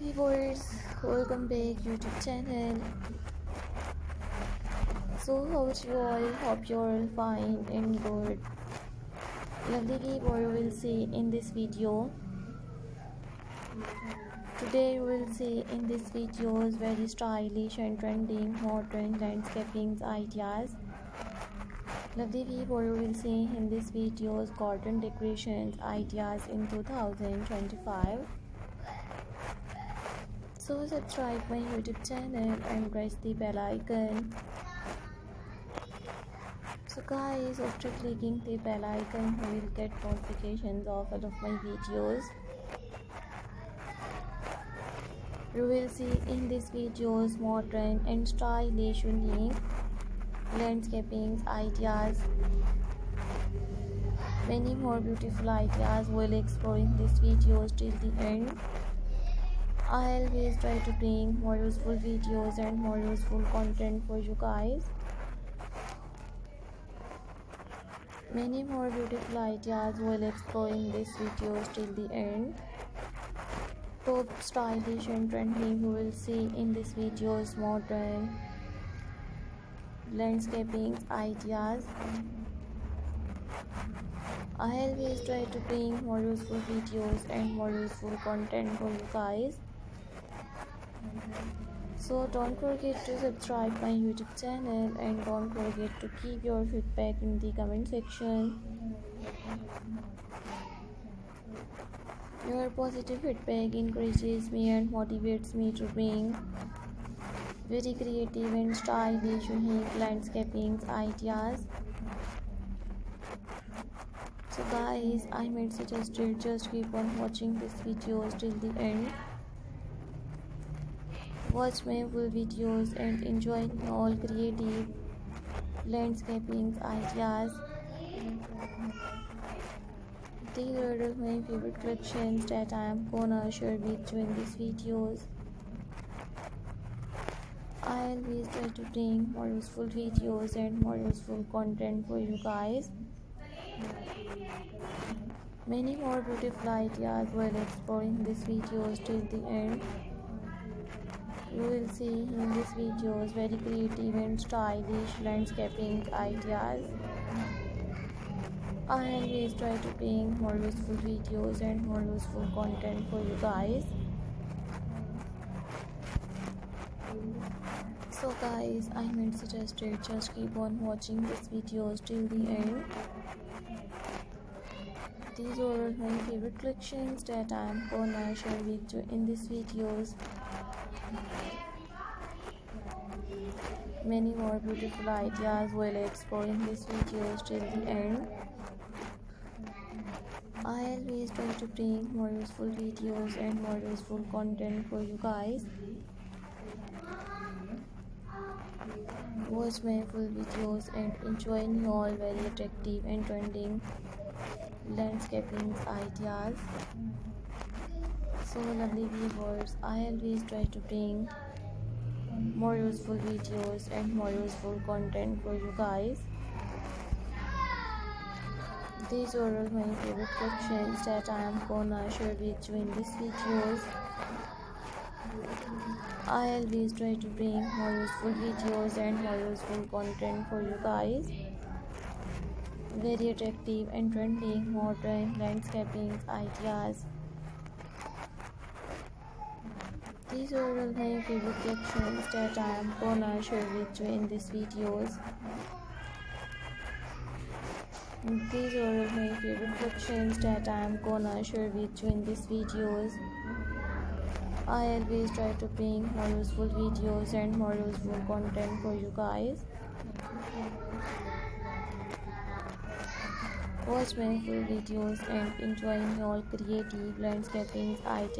Viewers, welcome back YouTube channel. So how's you all? Hope you're all fine and good. Lovely viewer, will see in this video. Today we'll see in this videos very stylish and trending modern landscaping ideas. Lovely viewer, will see in this videos garden decorations ideas in 2025. So subscribe my YouTube channel and press the bell icon. So guys, after clicking the bell icon, you will get notifications of all of my videos. You will see in these videos modern and stylish unique landscaping ideas. Many more beautiful ideas will explore in these videos till the end. I always try to bring more useful videos and more useful content for you guys. Many more beautiful ideas will explore in these videos till the end. Top stylish and trending you will see in these videos modern landscaping ideas. I always try to bring more useful videos and more useful content for you guys. So don't forget to subscribe my YouTube channel and don't forget to keep your feedback in the comment section. Your positive feedback encourages me and motivates me to bring very creative and stylish unique landscaping ideas. So guys, I might suggest you just keep on watching these videos till the end. Watch my full videos and enjoy all creative landscaping ideas. These are all my favorite collections that I am gonna share with you in these videos. I always try to bring more useful videos and more useful content for you guys. Many more beautiful ideas will explore in these videos till the end. You will see in these videos very creative and stylish landscaping ideas. I always try to bring more useful videos and more useful content for you guys. So guys, I might suggest you just keep on watching these videos till the end. These are my favorite collections that I am gonna share with you in these videos. Many more beautiful ideas will explore in these videos till the end. I always try to bring more useful videos and more useful content for you guys. Watch my full videos and enjoy all very attractive and trending landscaping ideas. So lovely viewers, I always try to bring more useful videos and more useful content for you guys. These are all my favorite collections that I am gonna share with you in these videos. I always try to bring more useful videos and more useful content for you guys. Very attractive and trending modern landscaping ideas. These are all my favorite collections that I am gonna share with you in these videos. These are all my favorite collections that I am gonna share with you in these videos. I always try to bring more useful videos and more useful content for you guys. Watch my full videos and enjoy all creative landscaping ideas.